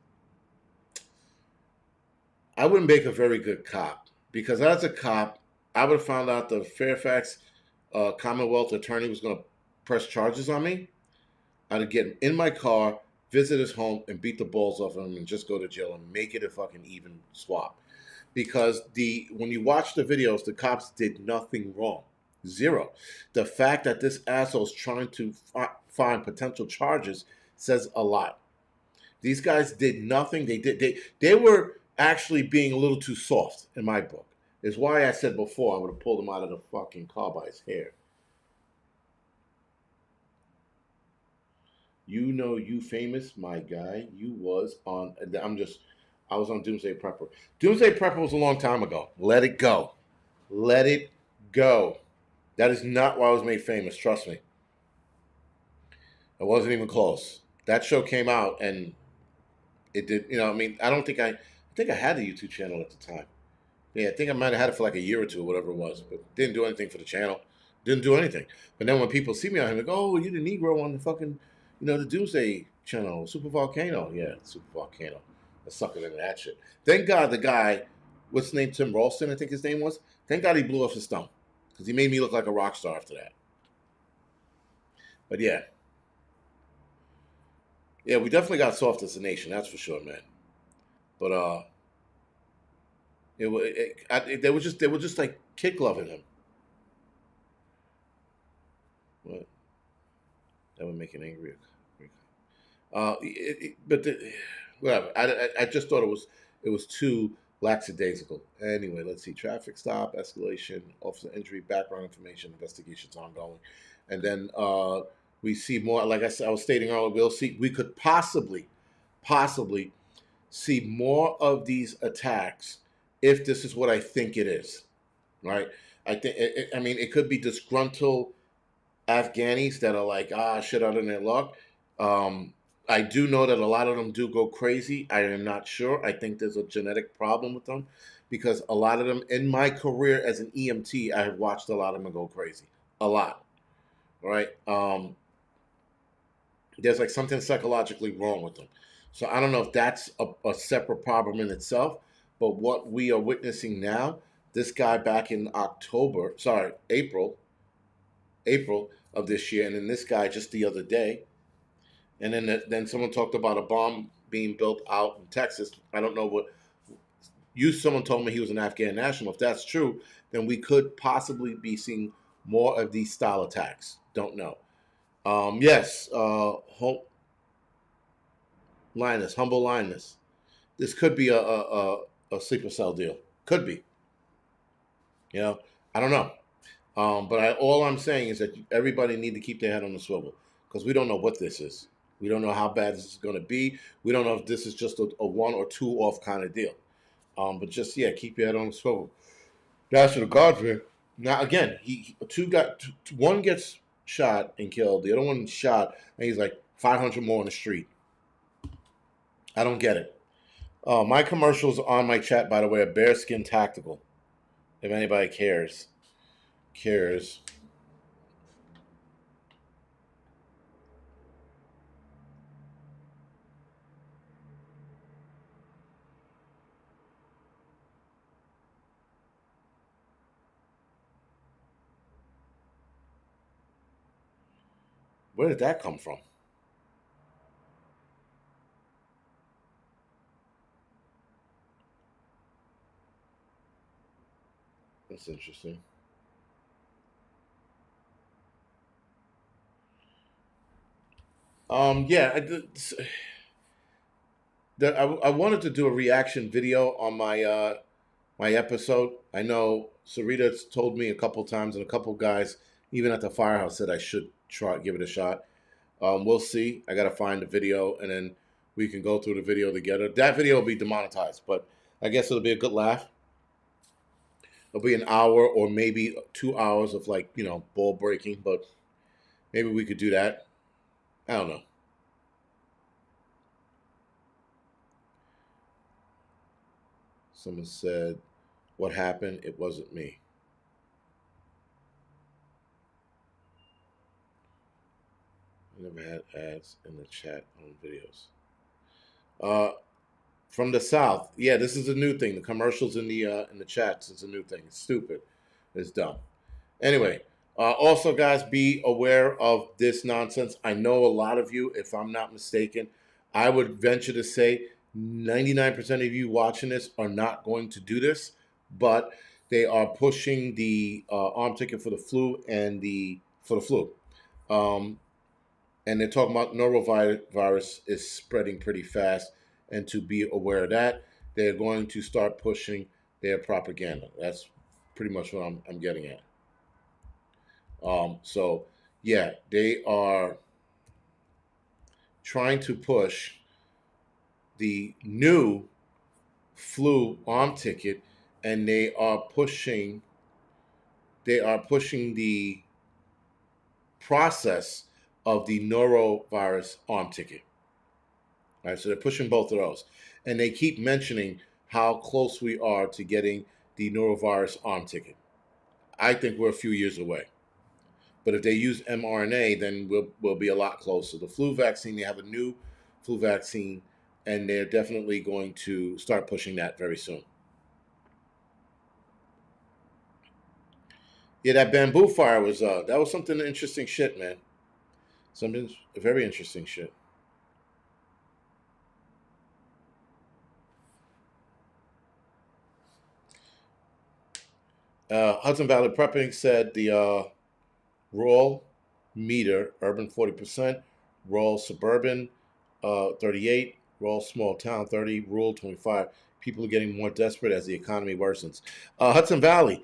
I wouldn't make a very good cop, because as a cop, I would have found out the Fairfax Commonwealth Attorney was going to press charges on me. I'd have get him in my car, visit his home, and beat the balls off him and just go to jail and make it a fucking even swap. Because when you watch the videos, the cops did nothing wrong. Zero. The fact that this asshole's trying to find potential charges says a lot. These guys did nothing. They were actually being a little too soft in my book. Is why I said before I would have pulled him out of the fucking car by his hair. You know, you famous, my guy. You was on. I was on Doomsday Prepper. Doomsday Prepper was a long time ago. Let it go. Let it go. That is not why I was made famous. Trust me. It wasn't even close. That show came out and it did. You know, I mean, I think I had a YouTube channel at the time. Yeah, I think I might have had it for like a year or 2, or whatever it was, but didn't do anything for the channel. Didn't do anything. But then when people see me on here, like, oh, you're the Negro on the fucking, the Doomsday channel, Super Volcano. Yeah, Super Volcano. I suckered into that shit. Thank God the guy, what's his name, Tim Ralston, I think his name was. Thank God he blew off his thumb, because he made me look like a rock star after that. But yeah. Yeah, we definitely got soft as a nation, that's for sure, man. But they were just like kid gloving him. What? That would make an angry. Whatever. I just thought it was too lackadaisical. Anyway, let's see. Traffic stop, escalation, officer injury, background information, investigations ongoing, and then we see more. Like I said, I was stating earlier, we could possibly see more of these attacks if this is what I think it is, right? I think. I mean, it could be disgruntled Afghanis that are like, shit out in their luck. I do know that a lot of them do go crazy. I am not sure. I think there's a genetic problem with them, because a lot of them, in my career as an EMT, I have watched a lot of them go crazy. A lot, right? There's like something psychologically wrong with them. So I don't know if that's a separate problem in itself, but what we are witnessing now, this guy back in April of this year, and then this guy just the other day, and then someone talked about a bomb being built out in Texas. I don't know what you. Someone told me he was an Afghan national. If that's true, then we could possibly be seeing more of these style attacks. Don't know. Yes, humble Linus. This could be a sleeper cell deal. Could be. You know, I don't know. But all I'm saying is that everybody need to keep their head on the swivel because we don't know what this is. We don't know how bad this is going to be. We don't know if this is just a one or two off kind of deal. But just keep your head on the swivel. That's for the God's man. Now again, one gets shot and killed. The other one shot, and he's like 500 more in the street. I don't get it. My commercials on my chat, by the way, are Bearskin Tactical. If anybody cares. Where did that come from? That's interesting. Yeah, I wanted to do a reaction video on my episode. I know Sarita's told me a couple times, and a couple guys, even at the firehouse, said I should try give it a shot. We'll see. I gotta find the video, and then we can go through the video together. That video will be demonetized, but I guess it'll be a good laugh. It'll be an hour or maybe 2 hours of ball breaking, but maybe we could do that. I don't know. Someone said, "What happened? It wasn't me." I never had ads in the chat on videos. From the South, yeah, this is a new thing. The commercials in the chats is a new thing. It's stupid. It's dumb. Anyway, also, guys, be aware of this nonsense. I know a lot of you, if I'm not mistaken, I would venture to say 99% of you watching this are not going to do this, but they are pushing the arm ticket for the flu and for the flu. And they're talking about norovirus is spreading pretty fast, and to be aware of that, they're going to start pushing their propaganda. That's pretty much what I'm getting at. So yeah, they are trying to push the new flu arm ticket, and they are pushing the process of the norovirus arm ticket. All right, so they're pushing both of those, and they keep mentioning how close we are to getting the norovirus arm ticket. I think we're a few years away. But if they use mRNA, then we'll be a lot closer. The flu vaccine, they have a new flu vaccine, and they're definitely going to start pushing that very soon. Yeah, that bamboo fire was that was something interesting shit, man. Something very interesting shit. Hudson Valley Prepping said the rural meter, urban 40%, rural suburban 38, rural small town 30, rural 25. People are getting more desperate as the economy worsens. Hudson Valley,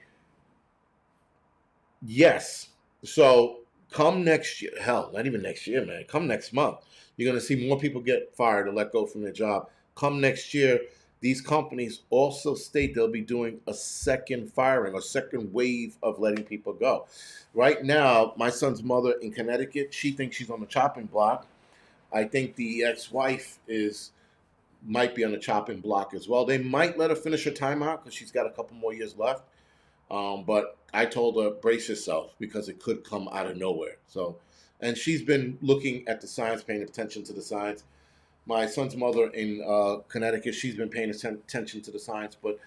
yes. So come next year, hell, not even next year, man. Come next month, you're going to see more people get fired or let go from their job. Come next year, these companies also state they'll be doing a second firing, a second wave of letting people go. Right now, my son's mother in Connecticut, she thinks she's on the chopping block. I think the ex-wife might be on the chopping block as well. They might let her finish her timeout because she's got a couple more years left. But I told her, brace yourself because it could come out of nowhere. So, and she's been looking at the signs, paying attention to the signs. My son's mother in Connecticut, she's been paying attention to the signs. But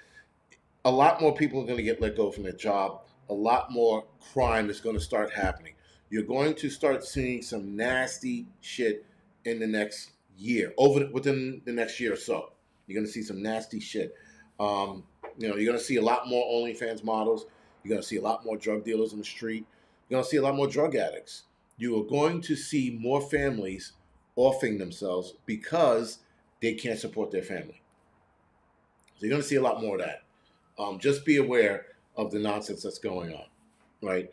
a lot more people are going to get let go from their job. A lot more crime is going to start happening. You're going to start seeing some nasty shit in the next year, within the next year or so. You're going to see some nasty shit. Um, you're going to see a lot more OnlyFans models. You're going to see a lot more drug dealers in the street. You're going to see a lot more drug addicts. You are going to see more families offing themselves because they can't support their family. So you're going to see a lot more of that. Just be aware of the nonsense that's going on, right?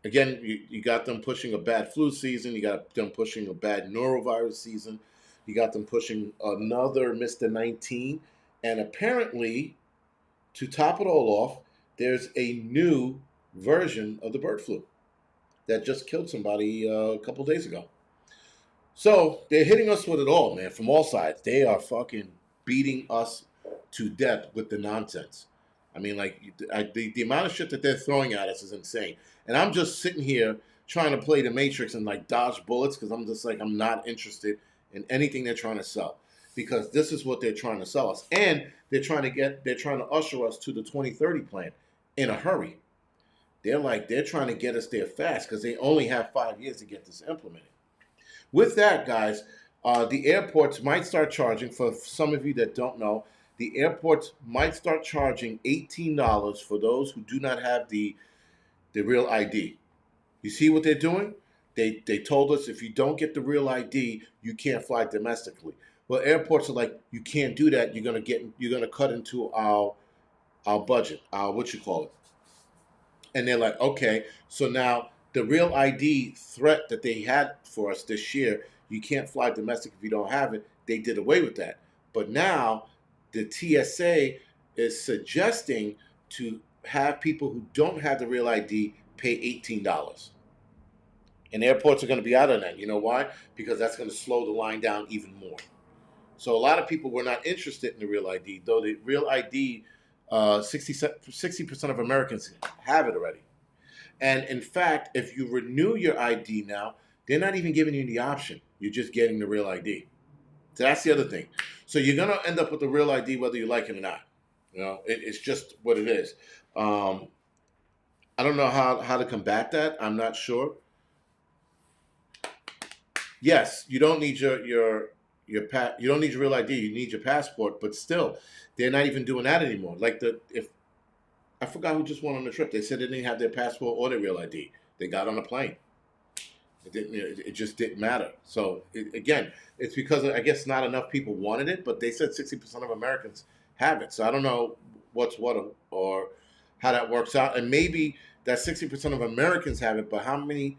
Again, you got them pushing a bad flu season. You got them pushing a bad norovirus season. You got them pushing another Mr. 19. And apparently, to top it all off, there's a new version of the bird flu that just killed somebody a couple days ago. So they're hitting us with it all, man, from all sides. They are fucking beating us to death with the nonsense. I mean, like, the amount of shit that they're throwing at us is insane. And I'm just sitting here trying to play the Matrix and, like, dodge bullets because I'm just like, I'm not interested in anything they're trying to sell. Because this is what they're trying to sell us. And they're trying to usher us to the 2030 plan in a hurry. They're trying to get us there fast because they only have 5 years to get this implemented. With that, guys, the airports might start charging, for some of you that don't know, the airports might start charging $18 for those who do not have the real ID. You see what they're doing? They told us if you don't get the real ID, you can't fly domestically. Well, airports are like, you can't do that. You're gonna cut into our budget, our what you call it. And they're like, okay, so now the real ID threat that they had for us this year, you can't fly domestic if you don't have it, they did away with that. But now the TSA is suggesting to have people who don't have the real ID pay $18. And airports are going to be out on that. You know why? Because that's going to slow the line down even more. So a lot of people were not interested in the real ID, though the real ID, 60% of Americans have it already. And in fact, if you renew your ID now, they're not even giving you the option. You're just getting the real ID. So that's the other thing. So you're going to end up with the real ID whether you like it or not. It's just what it is. I don't know how to combat that. I'm not sure. Yes, you don't need you don't need your real ID. You need your passport, but still, they're not even doing that anymore. Like if I forgot who just went on the trip. They said they didn't have their passport or their real ID. They got on a plane. It just didn't matter. So again, it's because I guess not enough people wanted it, but they said 60% of Americans have it. So I don't know what's what or how that works out. And maybe that 60% of Americans have it, but how many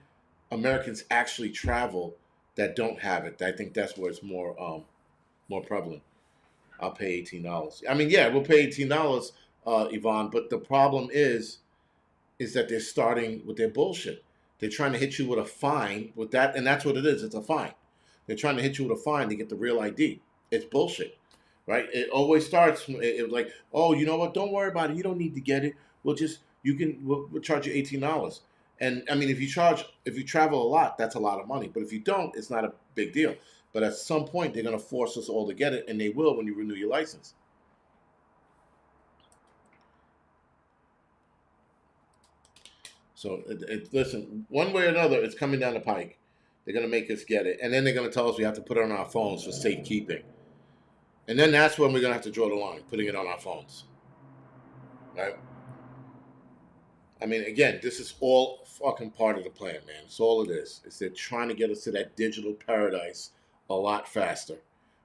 Americans actually travel that don't have it? I think that's where it's more prevalent. I'll pay $18. I mean, yeah, we'll pay $18, Yvonne. But the problem is that they're starting with their bullshit. They're trying to hit you with a fine with that, and that's what it is. It's a fine. They're trying to hit you with a fine to get the real ID. It's bullshit, right? It always starts. It like, oh, you know what? Don't worry about it. You don't need to get it. We'll charge you $18. And I mean, if you travel a lot, that's a lot of money. But if you don't, it's not a big deal. But at some point, they're going to force us all to get it, and they will when you renew your license. So listen, one way or another, it's coming down the pike. They're going to make us get it, and then they're going to tell us we have to put it on our phones for safekeeping. And then that's when we're going to have to draw the line, putting it on our phones. Right? I mean, again, this is all fucking part of the plan, man. It's all it is. It's they're trying to get us to that digital paradise a lot faster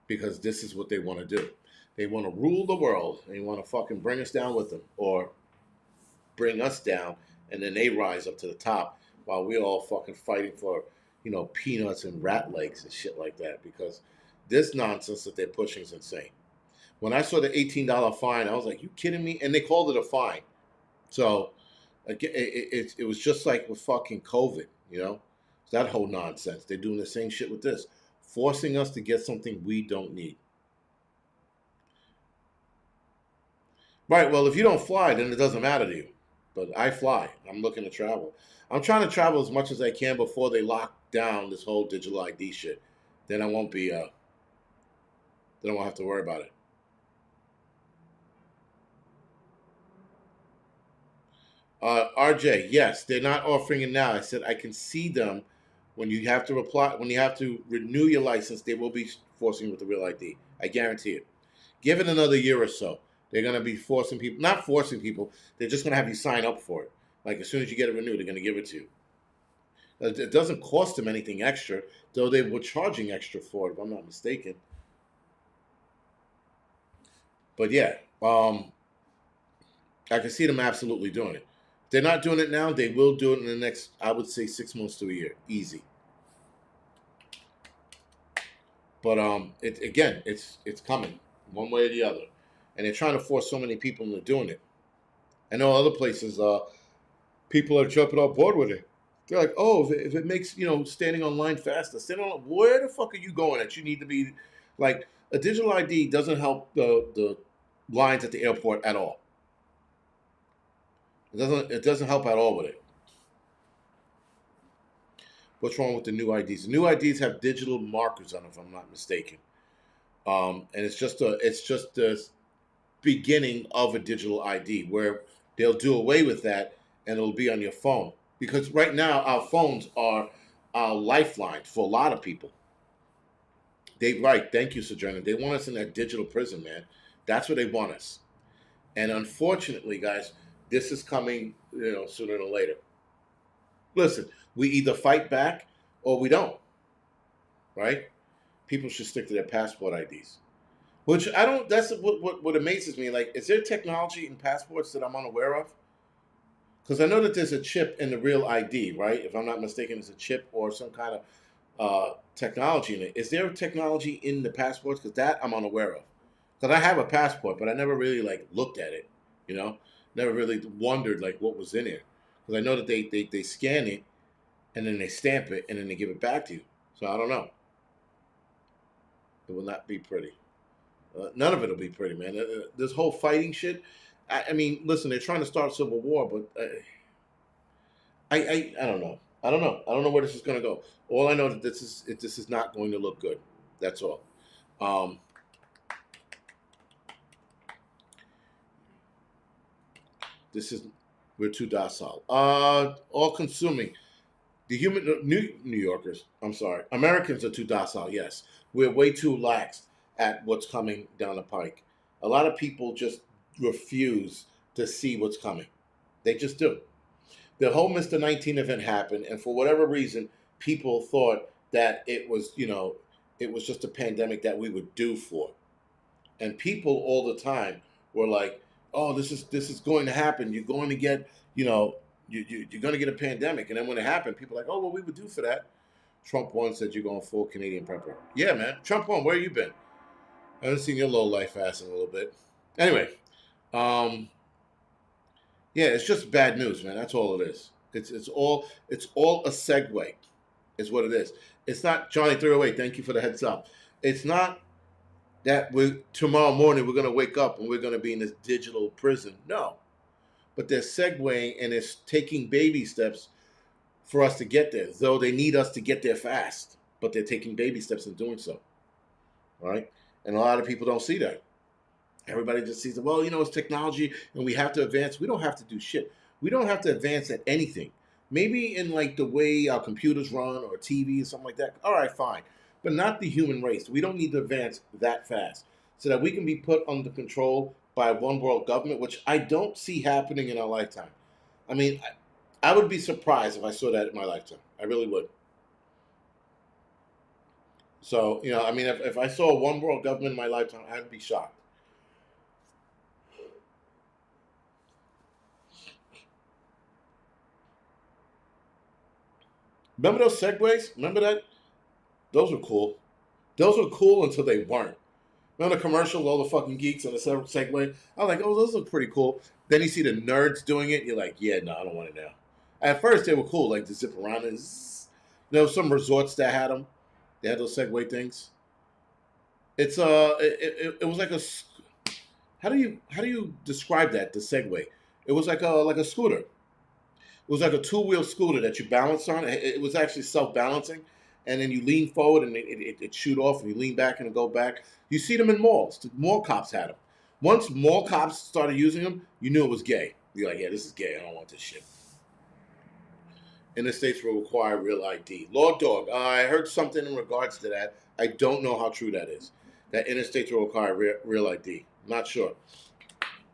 because this is what they want to do. They want to rule the world. They want to fucking bring us down with them or bring us down, and then they rise up to the top while we're all fucking fighting for, peanuts and rat legs and shit like that because this nonsense that they're pushing is insane. When I saw the $18 fine, I was like, you kidding me? And they called it a fine. So it was just like with fucking COVID, that whole nonsense. They're doing the same shit with this, forcing us to get something we don't need. Right, well, if you don't fly, then it doesn't matter to you. But I fly. I'm looking to travel. I'm trying to travel as much as I can before they lock down this whole digital ID shit. Then I won't be, then I won't have to worry about it. RJ, yes, they're not offering it now. I said I can see them when you have to apply, when you have to renew your license. They will be forcing you with the real ID. I guarantee it. Give it another year or so. They're going to be forcing people, not forcing people. They're just going to have you sign up for it. Like as soon as you get it renewed, they're going to give it to you. It doesn't cost them anything extra, though they were charging extra for it, if I'm not mistaken. But yeah, I can see them absolutely doing it. If they're not doing it now, they will do it in the next, I would say, 6 months to a year, easy. But it's coming one way or the other, and they're trying to force so many people into doing it. I know other places, people are jumping on board with it. They're like, oh, if it makes standing online faster, where the fuck are you going? That you need to be like a digital ID doesn't help the lines at the airport at all. It doesn't help at all with it. What's wrong with the new IDs? The new IDs have digital markers on them, if I'm not mistaken. And it's just the beginning of a digital ID where they'll do away with that and it'll be on your phone. Because right now our phones are our lifeline for a lot of people. Thank you, Sojourner. They want us in that digital prison, man. That's where they want us. And unfortunately, guys, this is coming, sooner than later. Listen, we either fight back or we don't, right? People should stick to their passport IDs. Which I don't. That's what amazes me. Like, is there technology in passports that I'm unaware of? Because I know that there's a chip in the real ID, right? If I'm not mistaken, it's a chip or some kind of technology in it. Is there technology in the passports? Because that I'm unaware of. Because I have a passport, but I never really like looked at it. You know, never really wondered like what was in it. Because I know that they scan it and then they stamp it and then they give it back to you. So I don't know. It will not be pretty. None of it will be pretty, man. This whole fighting shit. I mean, listen, they're trying to start a civil war, but I don't know. I don't know. I don't know where this is going to go. All I know that this is not going to look good. That's all. Um, this is we're too docile. All consuming. The New Yorkers. I'm sorry, Americans are too docile. Yes, we're way too lax at what's coming down the pike. A lot of people just refuse to see what's coming. They just do. The whole Mr. 19 event happened, and for whatever reason, people thought that it was just a pandemic that we would do for. And people all the time were like, "Oh, this is going to happen. You're going to get, you're going to get a pandemic." And then when it happened, people were like, "Oh, well, we would do for that." Trump won, said you're going full Canadian prepper. Yeah, man. Trump won. Where you been? I haven't seen your low life ass in a little bit. Anyway, um, yeah, it's just bad news, man. That's all it is. It's all a segue, is what it is. It's not Johnny 308. Thank you for the heads up. It's not that we tomorrow morning we're gonna wake up and we're gonna be in this digital prison. No, but they're segueing and it's taking baby steps for us to get there. Though they need us to get there fast, but they're taking baby steps in doing so. Right? And a lot of people don't see that. Everybody just sees it. Well, it's technology and we have to advance. We don't have to do shit. We don't have to advance at anything. Maybe in like the way our computers run or TV or something like that. All right, fine. But not the human race. We don't need to advance that fast so that we can be put under control by one world government, which I don't see happening in our lifetime. I mean, I would be surprised if I saw that in my lifetime. I really would. So, I mean, if I saw one world government in my lifetime, I'd be shocked. Remember those segways? Remember that? Those were cool. Those were cool until they weren't. Remember the commercials, all the fucking geeks on the Segway? I was like, oh, those look pretty cool. Then you see the nerds doing it, you're like, yeah, no, I don't want it now. At first, they were cool, like the zip around and some resorts that had them. They had those Segway things. It was like how do you describe that? The Segway. It was like a scooter. It was like a two-wheel scooter that you balance on. It was actually self-balancing, and then you lean forward and it shoot off, and you lean back and it go back. You see them in malls. The mall cops had them. Once mall cops started using them, you knew it was gay. You're like, yeah, this is gay. I don't want this shit. Interstates will require real ID. Law Dog, I heard something in regards to that. I don't know how true that is. That interstates will require real ID. Not sure.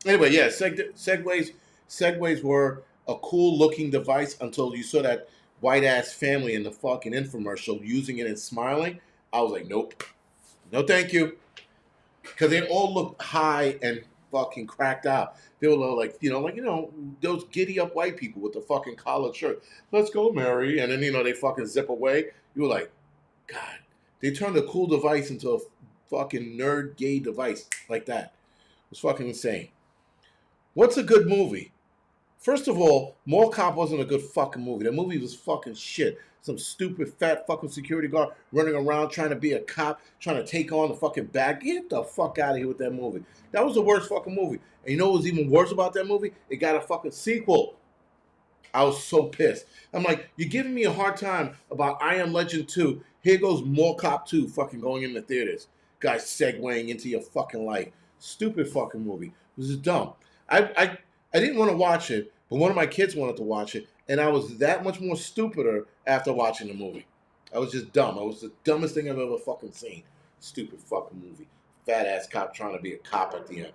Anyway, yeah, segways were a cool looking device until you saw that white ass family in the fucking infomercial using it and smiling. I was like, nope, no, thank you, because they all looked high and fucking cracked out. They were like, those giddy up white people with the fucking collared shirt. Let's go, Mary, and then they fucking zip away. You were like, God, they turned a cool device into a fucking nerd gay device like that. It was fucking insane. What's a good movie? First of all, Mall Cop wasn't a good fucking movie. That movie was fucking shit. Some stupid fat fucking security guard running around trying to be a cop, trying to take on the fucking bad. Get the fuck out of here with that movie. That was the worst fucking movie. And you know what was even worse about that movie? It got a fucking sequel. I was so pissed. I'm like, you're giving me a hard time about I Am Legend 2. Here goes Mall Cop 2 fucking going in the theaters. Guys segueing into your fucking life. Stupid fucking movie. It was just dumb. I didn't want to watch it, but one of my kids wanted to watch it, and I was that much more stupider after watching the movie. I was just dumb. I was the dumbest thing I've ever fucking seen. Stupid fucking movie. Fat ass cop trying to be a cop at the end.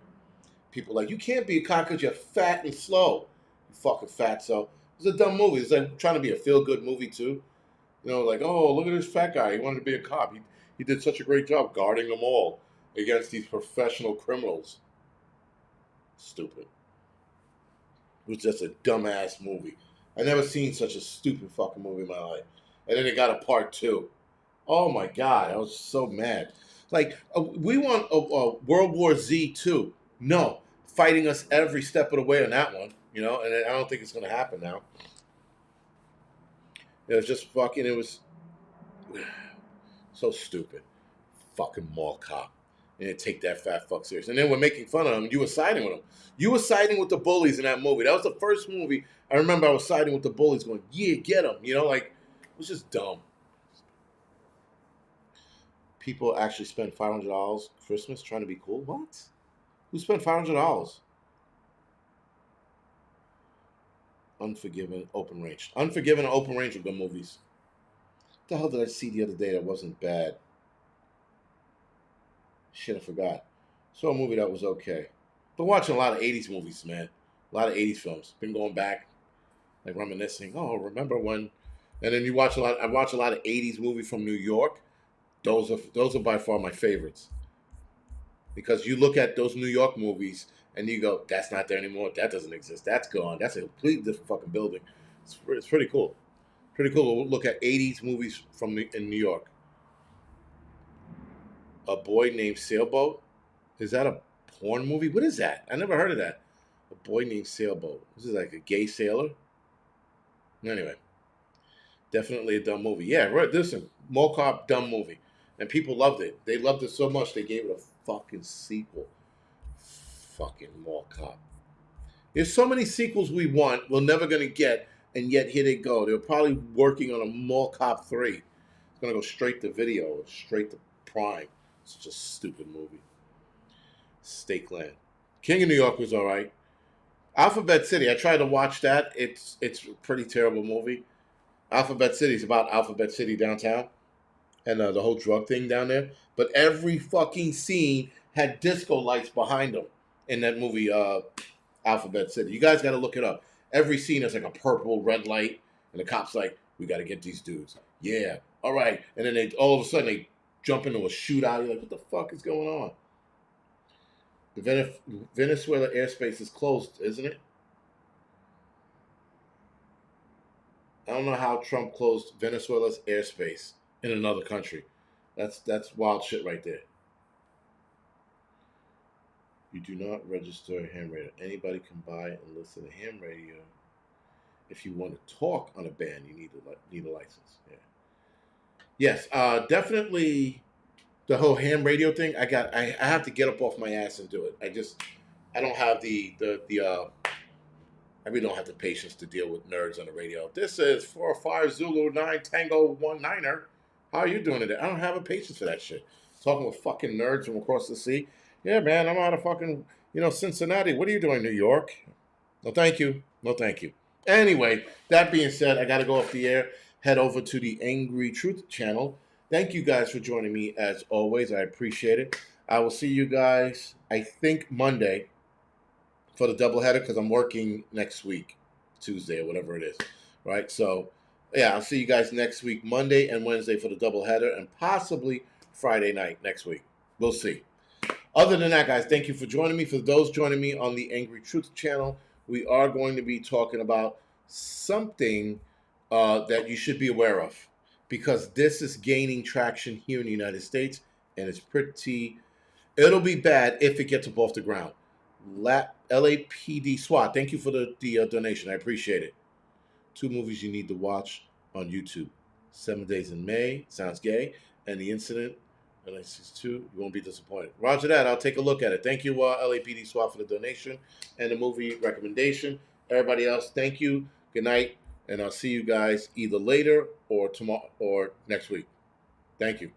People like, you can't be a cop because you're fat and slow. You fucking fatso. It was a dumb movie. It's like trying to be a feel-good movie too. Like, oh, look at this fat guy. He wanted to be a cop. He did such a great job guarding them all against these professional criminals. Stupid. It was just a dumbass movie. I never seen such a stupid fucking movie in my life. And then it got a part 2. Oh my God, I was so mad. Like, we want a World War Z 2. No, fighting us every step of the way on that one, and I don't think it's going to happen now. It was just fucking, it was so stupid. Fucking Mall Cop. And they take that fat fuck serious. And then we're making fun of him. You were siding with him. You were siding with the bullies in that movie. That was the first movie I remember I was siding with the bullies going, yeah, get him. It was just dumb. People actually spend $500 Christmas trying to be cool? What? Who spent $500? Unforgiven, Open Range. Unforgiven and Open Range are good movies. What the hell did I see the other day that wasn't bad? Shit, I forgot. Saw a movie that was okay. Been watching a lot of 80s movies, man. A lot of 80s films. Been going back, like reminiscing. Oh, remember when? And then you watch a lot. I watch a lot of 80s movies from New York. Those are by far my favorites. Because you look at those New York movies and you go, that's not there anymore. That doesn't exist. That's gone. That's a completely different fucking building. It's pretty cool. Pretty cool to look at 80s movies in New York. A Boy Named Sailboat? Is that a porn movie? What is that? I never heard of that. A Boy Named Sailboat. This is like a gay sailor? Anyway. Definitely a dumb movie. Yeah, right. Listen, Mall Cop, dumb movie. And people loved it. They loved it so much they gave it a fucking sequel. Fucking Mall Cop. There's so many sequels we want, we're never going to get, and yet here they go. They're probably working on a Mall Cop 3. It's going to go straight to video, straight to Prime. Such a stupid movie. Stakeland. King of New York was all right. Alphabet City, I tried to watch that. It's a pretty terrible movie. Alphabet City is about Alphabet City downtown and the whole drug thing down there. But every fucking scene had disco lights behind them in that movie, Alphabet City. You guys got to look it up. Every scene is like a purple, red light, and the cop's like, we got to get these dudes. Yeah, all right. And then all of a sudden they jump into a shootout. You're like, what the fuck is going on? The Venezuela airspace is closed, isn't it? I don't know how Trump closed Venezuela's airspace in another country. That's wild shit right there. You do not register a ham radio. Anybody can buy and listen to ham radio. If you want to talk on a band, you need a license. Yeah. Yes, definitely the whole ham radio thing. I have to get up off my ass and do it. I don't have I really don't have the patience to deal with nerds on the radio. This is 45 Zulu 9 Tango 19er. How are you doing today? I don't have a patience for that shit. Talking with fucking nerds from across the sea. Yeah, man, I'm out of fucking, Cincinnati. What are you doing, New York? No, thank you. No, thank you. Anyway, that being said, I got to go off the air, head over to the Angry Truth channel. Thank you guys for joining me as always. I appreciate it. I will see you guys, I think, Monday for the doubleheader because I'm working next week, Tuesday or whatever it is. Right? So, yeah, I'll see you guys next week, Monday and Wednesday for the doubleheader, and possibly Friday night next week. We'll see. Other than that, guys, thank you for joining me. For those joining me on the Angry Truth channel, we are going to be talking about something that you should be aware of because this is gaining traction here in the United States, and it'll be bad if it gets up off the ground. LAPD SWAT, thank you for the donation. I appreciate it. 2 movies you need to watch on YouTube. 7 Days in May, sounds gay, and The Incident, LAC's 2, you won't be disappointed. Roger that, I'll take a look at it. Thank you, LAPD SWAT, for the donation and the movie recommendation. Everybody else, thank you. Good night, and I'll see you guys either later or tomorrow or next week. Thank you.